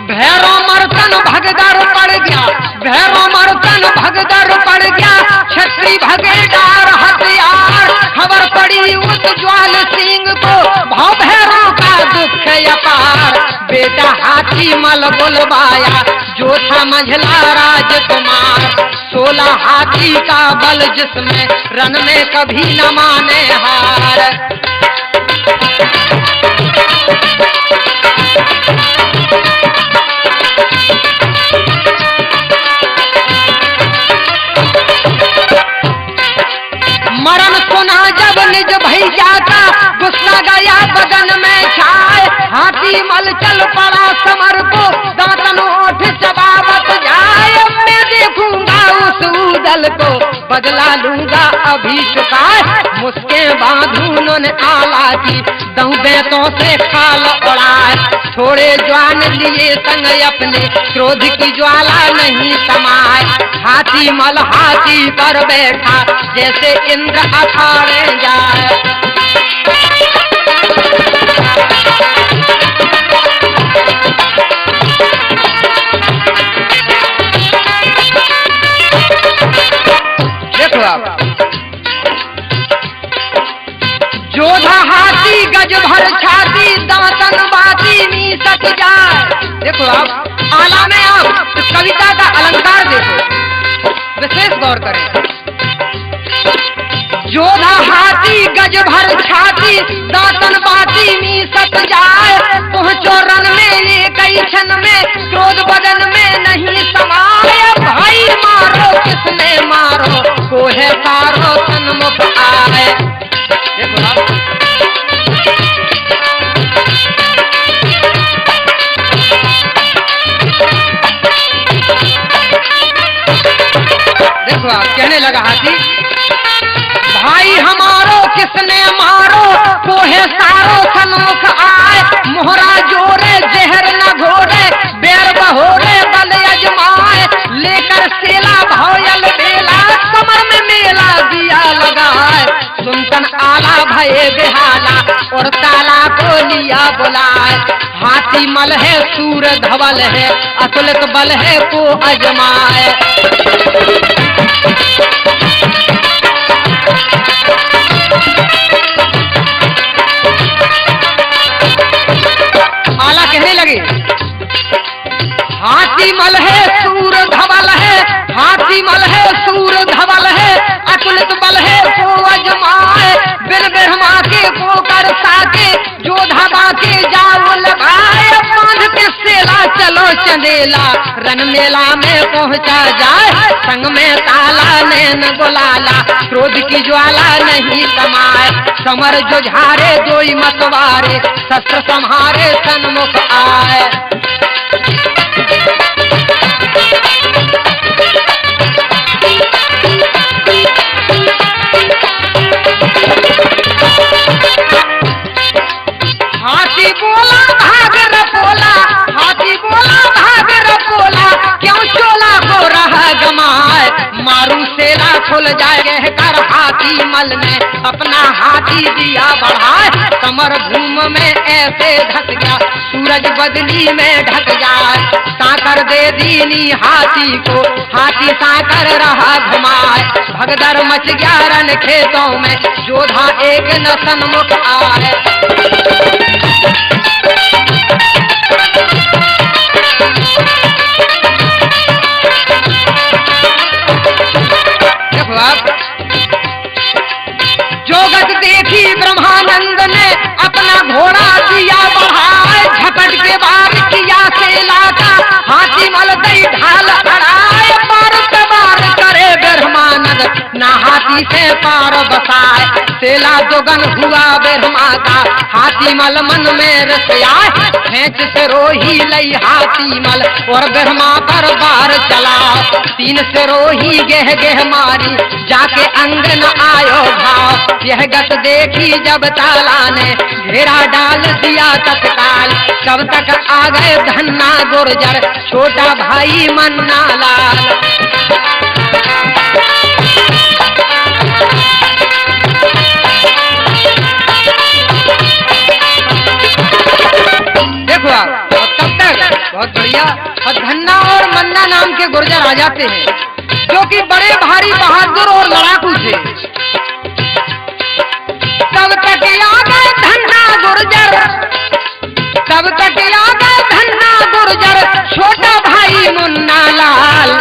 भैरव मर्दन भगदड़ पड़ गया, भैरव मर्दन भगदड़ पड़ गया। छत्री भगे डार हथियार, खबर पड़ी उज्ज्वल सिंह को, भाव भैरव का दुख अपार। बेटा हाथी मल बुलवाया, जो था मंझला राजकुमार। 16 हाथी का बल जिसमें, रन में कभी न माने हार। मरण सुना जब निज भई जाता, गुस्सा गया बदन में छाए। हाथी मल चल पड़ा समर को, दांतन ओठ चबावत जाए। मैं देखूंगा उस उदल को, बदला लूंगा अभी चुकाए। मुस्के बांधू ने आला की, दऊ बेतों से खाल उड़ाए। थोड़े ज्वान लिए संग अपने, क्रोध की ज्वाला नहीं समाए। हाथी मल हाथी पर बैठा, जैसे इंद्र अखाड़े जाए। देखो आप, जोधा हाथी गज भर छाती, दांतन बाती नी सक जाए। देखो आप, आला में आप इस कविता का अलंकार देखो, विशेष गौर करें। जोधा हाथी गज भर छाती दातन बाती मीसत जाए पहुंचो रन में ये कई क्षण में क्रोध बदन में नहीं समाए भाई मारो किसने मारो को है सारो सन्मुख आए। देखो आप कहने लगा हाथी भाई हमारो किसने मारो को है सारो सन्मुख आए मोहरा जोरे जहर न घोरे बैर बहोरे बल अजमाए लेकर सेला भौयल बेला कमर में मेला दिया लगाए सुनतन आला भये बेहाला और ताला को लिया बुलाए हाथी मल है सूर धवल है अतुलित बल है को अजमाए। आला कहने लगे हाथी मल है सूर धवल है हाथी मल है सूर धवल है अतुलित बल है को अजमाए बिन ब्रह्मा के को कर साके जोधा बाके जाओ लगाए बांध के सेला चलो चंदेला रन मेला में पहुंचा जाए संग में ताला नैन गुलाला क्रोध की ज्वाला नहीं समाए समर जो झारे जोई मतवारे शस्त्र संहारे सन्मुख आए। हाथी बोला भाग रपोला हाथी बोला भाग रपोला क्यों चोला को रहा गमाए मारू सेला खुल जाए कर हाथी मल ने अपना हाथी दिया बढ़ाए कमर भूम में ऐसे धस गया सूरज बदली में ढक जाए साकर दे दीनी हाथी को हाथी साकर रहा घुमाए भगदड़ मच गया रन खेतों में जोधा एक न सन्मुख आए। जोगत देखी ब्रह्मानंद ने अपना घोड़ा दिया बढ़ाए झपट के बार किया सेला का हाथी मल दई ढाल अड़ाए बार पे बार करे ब्रह्मानंद ना हाथी से पार बसाए सेला जोगन हुआ ब्रह्मा का हाथी मल मन में रस आए खेच से रोही लई हाथी मल और ब्रह्मा पर बार चला तीन से रोही गेह गेह मारी जाके अंग न आयो भाव यह गत देखी जब ताला ने घेरा डाल दिया तत्काल कब तक आ गए धन्ना गुर्जर छोटा भाई मन्ना लाल। देखो आप तब तक बहुत बढ़िया और धन्ना और मन्ना नाम के गुर्जर आ जाते हैं जो कि बड़े भारी बहादुर और लड़ाकू थे। तब तक आ गए धन्ना गुर्जर तब तक आ गए धन्ना गुर्जर छोटा भाई मुन्ना लाल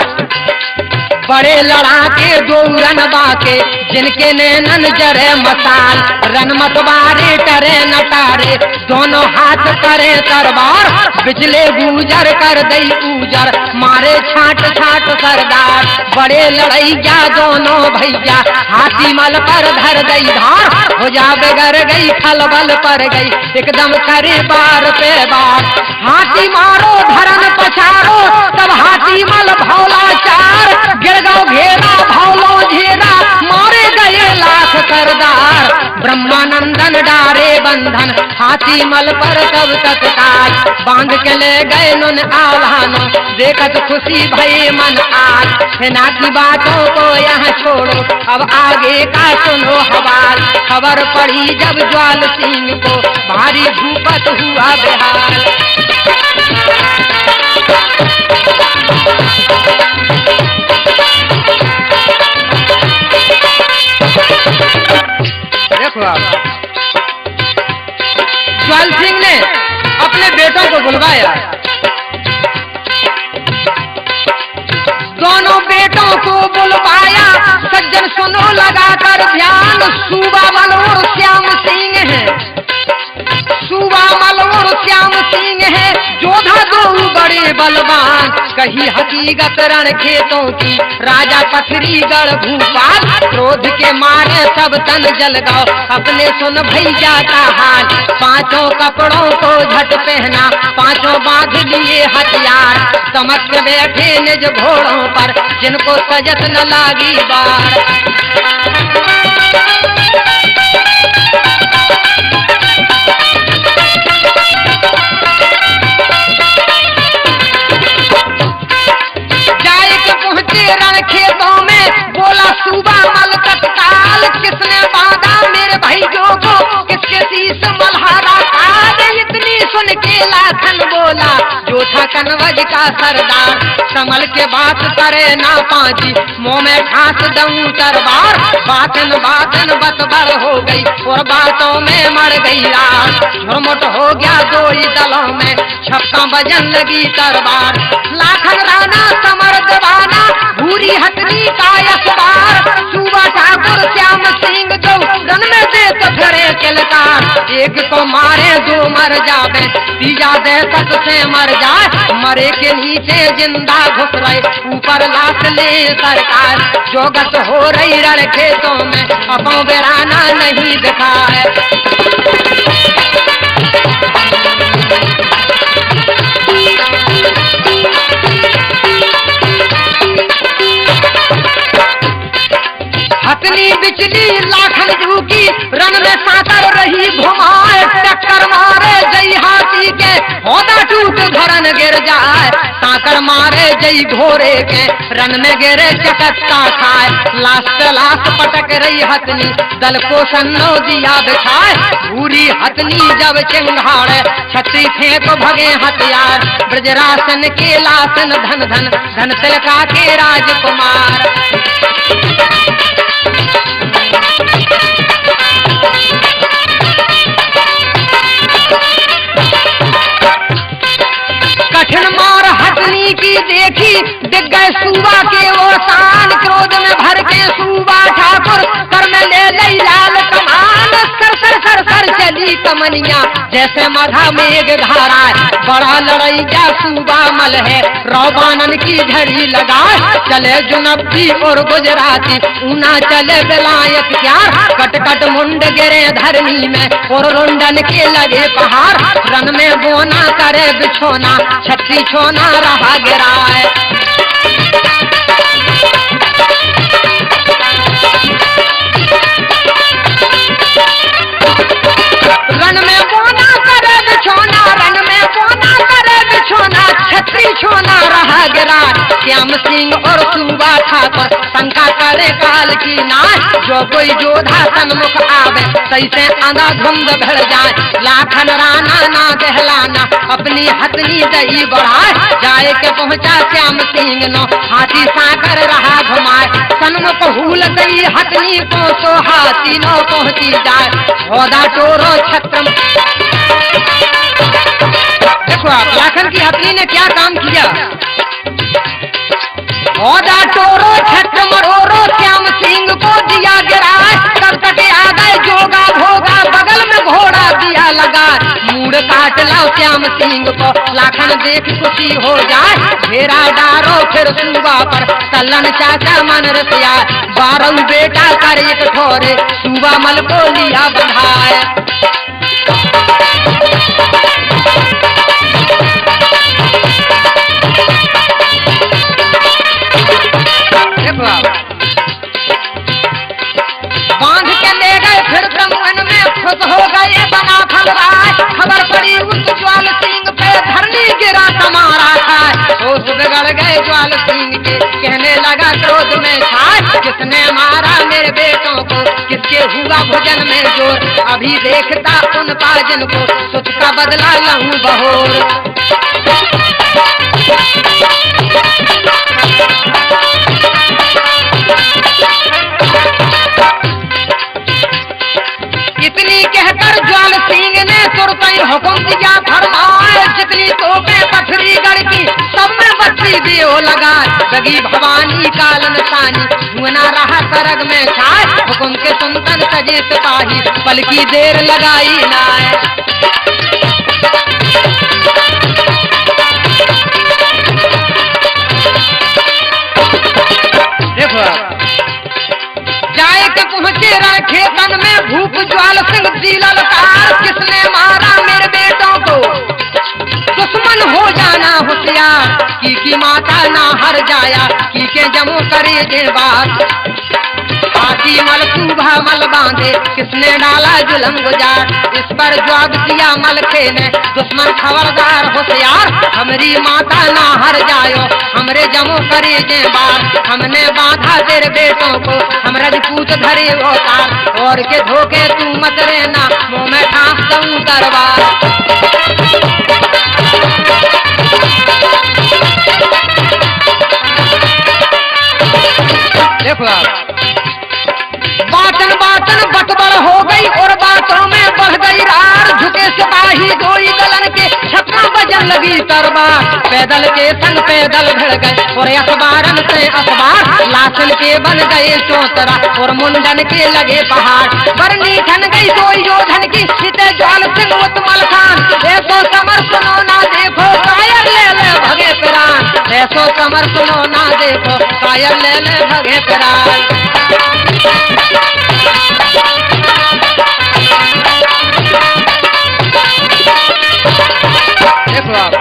बड़े लड़ाके दो रन बाके जिनके नैनन जरे मसाल रन मतवारे टरे नटारे दोनों हाथ करे तरबार बिजले गुजर कर दई ऊजर मारे छाट छाट सरदार बड़े लड़ैया दोनों भैया हाथी मल पर धर दई धार हो जा बेगर गई खलबल पर गई एकदम करे बार पे बार हाथी मारो धरन पछारो तब हाथी मल भौला चार गिर गौ घेरा भौलो घेरा मारे गए लाख सरदार ब्रह्मानंदन डारे बंधन हाथी मल पर तब तत्काल बांध के ले गए नुन आल्हानो देखत खुशी भई मन आज सेना की बातों को यहाँ छोड़ो अब आगे का सुनो हवाल खबर पड़ी जब ज्वाल सिंह को भारी भूपत हुआ बेहाल। देखो आप ज्वाल सिंह ने अपने बेटों को बुलवाया दोनों बेटों को बुलवाया सज्जन सुनो लगाकर ध्यान, सूबा मलौर श्याम सिंह है, सूबा मलौर श्याम सिंह है, जोधा दो बड़े बलवान। कही हकीकत रण खेतों की राजा पथरीगढ़ भूपाल, क्रोध के मारे सब तन जल गौ, अपने सुन भैया का हाल। पांचों कपड़ों को झट पहना, पांचों बांध लिए हथियार, समक्ष बैठे निज घोड़ों पर, जिनको सजत न लागी बार। रण खेतों में बोला सूबा मल तत्काल, किसने बांधा मेरे भाइयों को, किसके शीश मल्हारा काज। इतनी सुन के लाखन बोला जो था कनवज का सरदार, कमल के बात करे ना पाची, मुंह में ठास दऊं तरबार। बातन बातन बतबर हो गई और बातों में मर गई रात, झुरमुट हो गया दो ही दलों में, छक्का बजन लगी तरबार। लाखन राणा समर दबाना, भूरी हथनी का अखबार, सूबा ठाकुर श्याम सिंह जो रन में दे तो खड़े किलकार। एक को मारे दो मर जावे, तीजा दे तक से मर जाए, मरे के नीचे जिंदा घुस रहे, ऊपर लाश ले सरकार। जो गत हो रही रण खेतों में, अपो बेराना नहीं दिखाए। हथनी बिचली लाखन झूकी, रन में साकर रही घुमाए, टक्कर मारे जई हाथी के, होदा टूट धरन गिर जाए। साकर मारे जई घोड़े के, रन में गिरे चकत्ता खाए। लाश लाश पटक रही हथनी, दल को सन्नो दिया बिछाए। भूरी हथनी जब चिंगाड़े, छत्री फेंक भगे हथियार। ब्रजरासन के लासन धन धन, धन तिलका के राजकुमार। कठिन मार हथनी की देखी, दिख गए सूबा के वो शान। क्रोध में भर के सूबा ठाकुर कर में ले लई लाल कमान। सर सर सर सर चली कमनिया, जैसे मधा मेघ धारा। बड़ा लड़ैया सूबा मल है, रौबानन की झड़ी लगाए। चले जुनबी और गुजराती, ऊना चले बेलायत प्यार। कट कट मुंड गिरे धरनी में, और रुंडन के लगे पहाड़। रन में बोना करे बिछोना, छत्री छोना रहा गिराए। रन में बोना करे बिछोना, रन में बोना करे बिछोना, छत्री छोना रहा गिरा। श्याम सिंह और सूबा ठाकुर शंका करे काल की नाश। जो कोई जोधा सन्मुख आवे, तैसे आंधा धुंध भड़ जाए। लाखन राणा ना दहलाना, अपनी हथनी दही बढ़ाए। जाए के पहुंचा श्याम सिंह नो, हाथी साकर रहा घुमाए। सन्मुख हुल गई हथनी को, सो हाथी नो पहुंची जाए। होदा टोरो छत्रम, देखो आप लाखन की हथनी ने क्या काम किया। होदा टोरो छत्र मरोरो, श्याम सिंह को दिया गिराए। सब तटे आ गए जोगा भोगा, बगल में घोड़ा दिया लगा। मूड काट लाओ श्याम सिंह को, लाखन देख खुशी हो जाए। घेरा डारो फिर सूबा पर, तलन चाचा मन रसिया। 12 बेटा कर एक ठोरे, सूबा मल को लिया बढ़ाए। बांध के ले गए फिर ब्रह्मन में, खुश हो गए बना फलवाए। खबर पड़ी उस ज्वाल सिंह पे, धरनी गिरा समारा था। होश बिगड़ गए ज्वाल सिंह के, कहने लगा क्रोध में छाए। किसने मारा मेरे बेटों को, किसके हुआ भोजन में जोर। अभी देखता उन पाजन को, सुख का बदला लहू बहोर। इतनी कहकर ज्वाल सिंह ने तुरंत ही हुक्म दिया फरमाए। जितनी तोपें पथरीगढ़ की, सब में बत्ती दियो लगा। लगी भवानी कालन सानी, धुआं रहा सरग में छाए, हुकुम के सुनतन सजे सिपाही, पल की देर लगाई नाय। देखो जाए के पहुंचे रखे तन में भूप ज्वाल सिंह जी ललकार, किसने मारा मेरे बेटों को, दुश्मन हो जाना होशियार, की माता ना हर जाया, की के जमो करे जे बात, आती मल सूभा मल बांधे, किसने डाला जुलम गुजार, इस पर जवाब दिया मलखे ने, दुश्मन खबरदार होशियार, हमारी माता ना हर जायो, हमरे जमो करे जे बार, हमने बांधा तेरे बेटों को, हम रजपूत धरे अवतार, और के धोखे तू मत रहना, मुँह में ठास दूं दरबार। देखो आप बातन बातन बटबड़ हो गई और बातों में बढ़ गई रार, झुके सिपाही गोई दलन के छक्का बजन लगी तरबार, पैदल के संग पैदल भिड़ गए और अखबारन से अखबार, लाशन के बन गए चौतरा और मुंडन के लगे पहाड़, बरनी ठन गई कोई योधन की, सीते ज्वाल सिंह उत्मल खान, ऐसो समर सुनो ना देखो, कायर ले ले भगे प्राण, ऐसो समर सुनो ना देखो, कायर ले ले भगे प्राण। देखो आप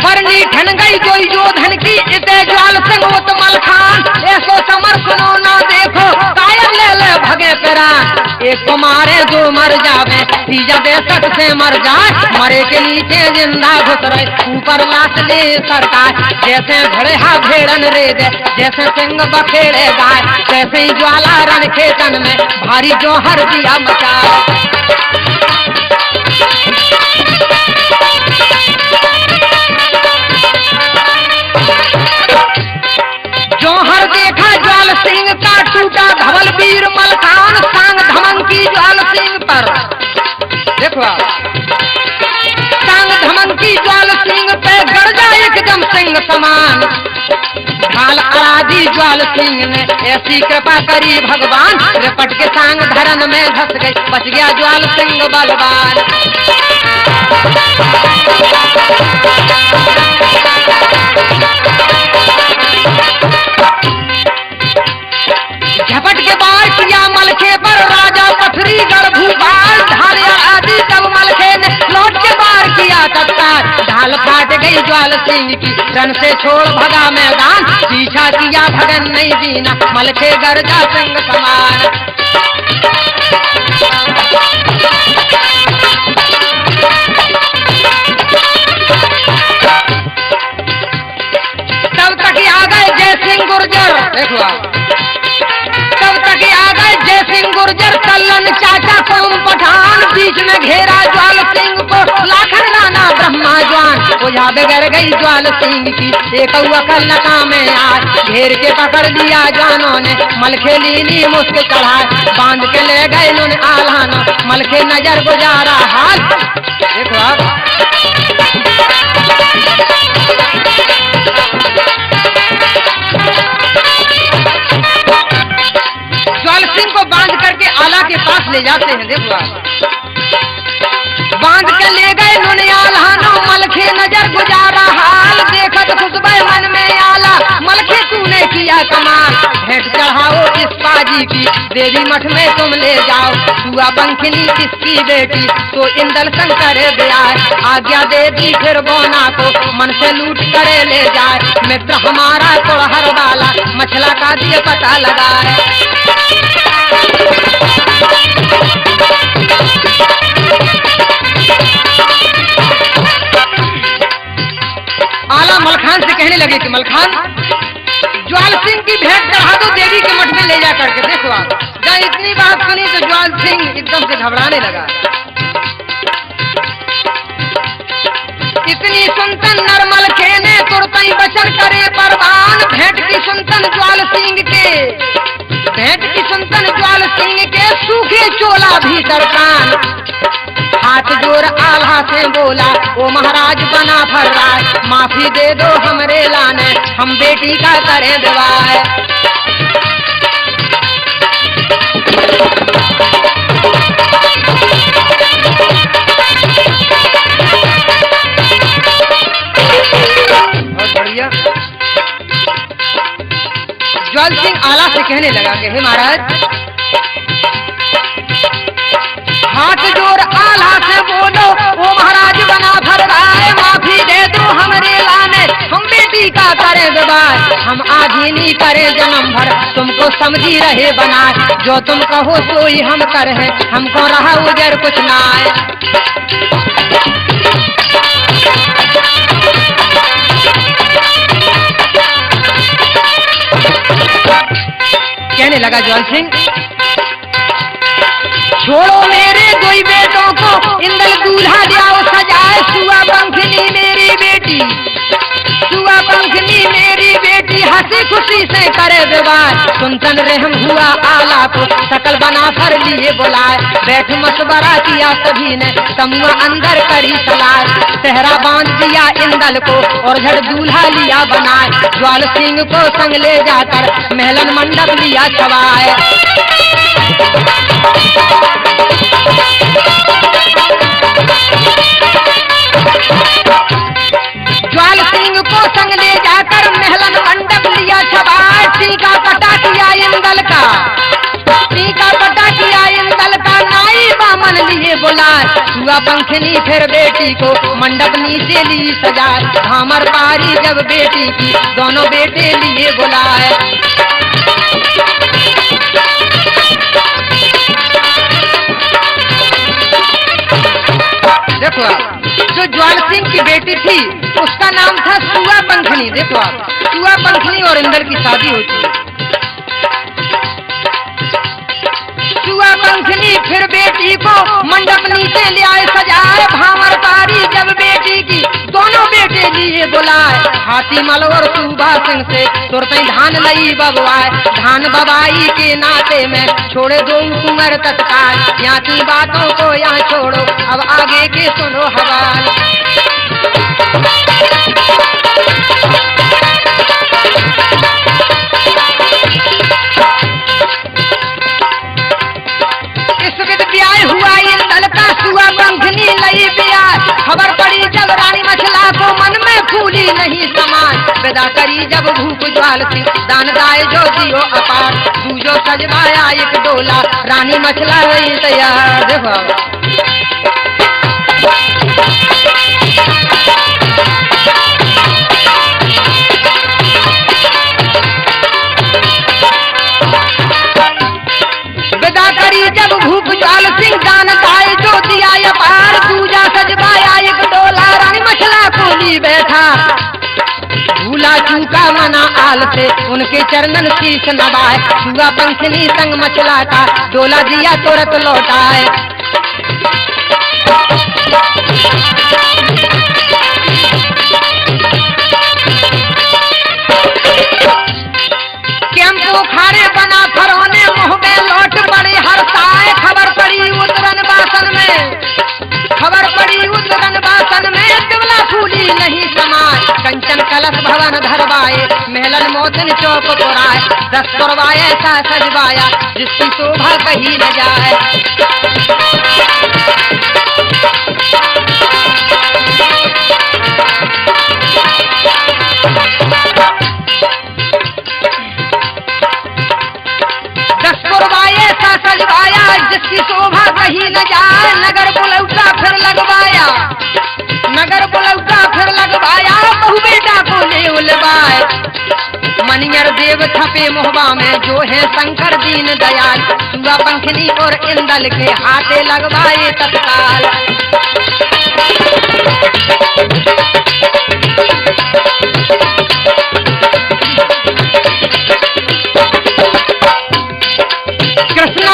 बरनी ठन गई जो योधन की, इते ज्वाल सिंह उत्मल खान, ऐसो समर सुनो ना देखो, कायर ले ले भगे प्राण, एक को मारे दो मर जावे, तीजा बेसट से मर जाए, मरे के नीचे जिंदा घुस रहे, ऊपर लाश ले सरकार, जैसे घड़े हा भेड़न रे दे, जैसे सिंह बखेड़े गाय, जैसे ही ज्वाला रण खेतन में भारी जोहर दिया मचा। जोहर देखा ज्वाल सिंह का, टूटा धवल वीर मलखान, सांग धमन की ज्वाल सिंह पर। देखो सांग धमन की ज्वाल सिंह पे गरजा एकदम सिंह समान, ढाल आदि ज्वाल सिंह ने ऐसी कृपा करी भगवान, रिपट के सांग धरन में धस गई, बच गया ज्वाल सिंह बलवान। झपट के बार किया मलखे पर राजा पथरी गढ़ भूपाल, ढाल आदि जब मलखे ने लौट के बार किया तत्काल, ढाल फाट गई ज्वाल सिंह की, रन से छोड़ भगा मैदान, पीछा किया भगन नहीं दीना, मलखे गर्जा सिंह समान। तब तक आ गए जय सिंह गुर्जर, देखो तब तक आ गए जय सिंह गुर्जर, कल्लन चाचा कौम पठान, बीच में घेरा ज्वाल सिंह को, लाखन राना ब्रह्मा ज्वान, ओझा बिगड़ गई ज्वाल सिंह की, एक अकल नका में आज, घेर के पकड़ दिया ज्वानों ने, मलखे लीनी मुस्क चढ़ाए, बांध के ले गए नुन आल्हाना, मलखे नजर गुजारा हाल। देखो आप ज्वाल सिंह को बांध करके आला के पास ले जाते हैं। देखो बांध के ले गए नुनियालानो, मलखे नजर गुजारा हाल, देखत खुशबे मन में आला, मलखे तूने किया कमाल, भेंट चढ़ाओ इस पाजी की, देवी मठ में तुम ले जाओ, हुआ बंखनी किसकी बेटी, तो इंदल शंकर गया, आज्ञा दे दी फिर बोना को, मन से लूट करे ले जाए, मित्र हमारा तोड़हर वाला, मछला का दिए पता लगाए। आला मलखान से कहने लगे कि मलखान ज्वाल सिंह की भेंट चढ़ा दो देवी के मठ में ले जा करके। देखो आप जहाँ इतनी बात सुनी तो ज्वाल सिंह एकदम से घबराने लगा। इतनी सुनतन नरमल के ने तुरंत ही वचन करे परवान, भेंट की सुनतन ज्वाल सिंह के, भेंट की सुनतन ज्वाल सिंह के, सूखे चोला भीतर कान, हाथ जोड़ आल्हा से बोला, ओ महाराज बना फर्राज, माफी दे दो हमरे लाने, हम बेटी का करें विवाह। बहुत बढ़िया। ज्वाल सिंह आला से कहने लगा कि हे महाराज, हाथ जोड़ आल्हा से बोलो, ओ महाराज बना फर्राज, माफी दे दो हमरे लाने, हम बेटी का करें विवाह। हम आधीनी करें जन्म भर, तुमको समझी रहे बनाए, जो तुम कहो सोई हम करें, हमको रहा उजर कुछ ना आए। कहने लगा ज्वाल सिंह, छोड़ो मेरे दोई बेटों को, इंदल दूल्हा जाओ सजाए, सुआ पंखनी मेरी बेटी, सुआ पंखनी मेरी बेटी, हंसी खुशी से करे विवाह। सुनतन रहम हुआ आला को, सकल बना फर लिए बुलाए, बैठ मशवरा किया सभी ने, तमुआ अंदर करी सलाह, सहरा बांध दिया इंदल को, और झड़ दूल्हा लिया बनाए, ज्वाल सिंह को संग ले जाकर महलन मंडप लिया छवाए। ज्वाल सिंह को संग ले जाकर महलन मंडप लिया छवाए, टीका पटा किया इंदल का, टीका पटा किया इंदल का, नाई बामन लिए बुलाए, सुआ पंखनी फिर बेटी को मंडप नीचे ली सजाए, धामर पारी जब बेटी की, दोनों बेटे लिए बुलाए। देखो आप, जो ज्वाल सिंह की बेटी थी उसका नाम था सुआ पंखनी। देखो आप, सुआ पंखनी और इंदल की शादी होती है। सुआ पंखनी फिर बेटी को मंडप नीचे ले आए सजाए, भावर पारी जब बेटी की, दोनों बेटे लिए बुलाए, हाथी मल और सुबा सिंह से तुरते धान लई बबुआए, धान बबाई के नाते में छोड़े दो कुंवर तत्काल, यहाँ की बातों को यहाँ छोड़ो, अब आगे के सुनो हवाल। हुआ इंदल का, सुआ पंखनी लई प्यार, खबर पड़ी जब रानी मछला को, मन में फूली नहीं समान, विदा करी जब भूप ज्वाल सिंह, दान दाए जो दियो अपार, दूजो सजवाया एक डोला, रानी मछला रही तैयार। देखो विदा करी जब भूप ज्वाल सिंह, दान दाए जो दिया पार, दूजा सजवाया एक डोला, रानी मछला खोली बैठा, भूला चूका मना आल से, उनके चरणन शीश नवाए, सुआ पंखनी संग मछला का, डोला दिया तुरंत लौटाए। कैंपो खारे बना फरौने, मुँह में लौट पड़े हरसाए, खबर पड़ी उतरन बासन में, खबर पड़ी उतरन बासन में, तिवला फूली नहीं समाज, कंचन कलश भवन धरवाए, महलन मोतन चौक पुराए, 10 पुरवाए ऐसा सजवाया, जिसकी शोभा कही न जाए। सजवाया जिसकी शोभा कहीं न जाए, नगर बुलौटा फिर लगवाया, नगर बुलौटा फिर लगवाया, बहु बेटा को ले उलवाए, मनियर देव छपे मोहबा में, जो है शंकर दीन दयाल, सुआ पंखनी और इंदल के हाथे लगवाए तत्काल।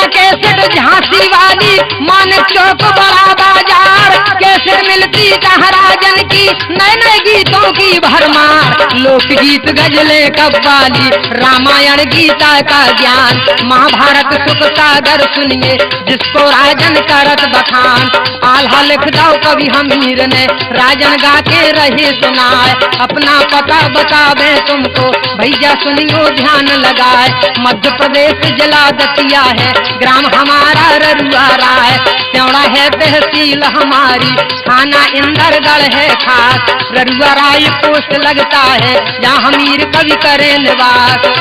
कैसेट झांसी वाली, मानिक चौक बड़ा बाजार, कैसेट खबर मिलती जहाँ राजन की नए नए गीतों की भरमार। लोकगीत गजले कव्वाली रामायण गीता का ज्ञान, महाभारत सुख सागर सुनिए जिसको राजन करत बखान। आल्हा लिख दो कवि हमीर ने राजन गा के रहे सुनाए, अपना पता बतावे तुमको भैया सुनियो ध्यान लगाए। मध्य प्रदेश जिला दतिया है, ग्राम हमारा ररुआ राय, त्योड़ा है तहसील हमारी, थाना इंदरगढ़ है खास। ररुआ राय पोस्ट लगता है जहाँ हमीर कवि करे निवास।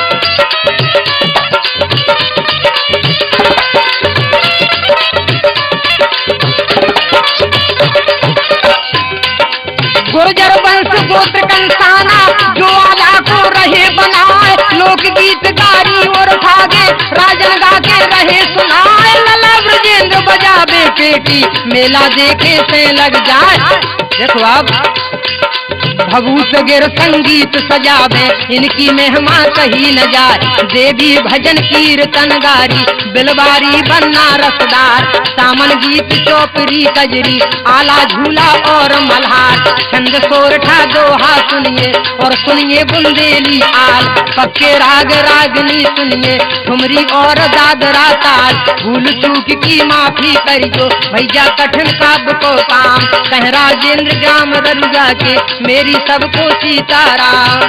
गुर्जर वंश गोत्र कंसाना जो आला को रहे बनाए, लोकगीत गारी और भागे राजन गा के रहे सुनाए। लला ब्रजेंद्र बजावे पेटी मेला देखे से लग जाए। देखो अब भभूत गिर संगीत सजावे इनकी महिमा कही न जाए। देवी भजन कीर्तन गारी बिलबारी बनना रसदार, सामन गीत चौपरी कजरी आला झूला और मल्हार। छंद सोरठा दोहा सुनिए और सुनिए बुंदेली आल, पक्के राग रागनी सुनिए ठुमरी और दादरा ताल। भूल चूक की माफी करियो भैया कठिन काव्य को काम, कह राजेंद्र ग्राम ररुआ के मेरी सबको सीताराम।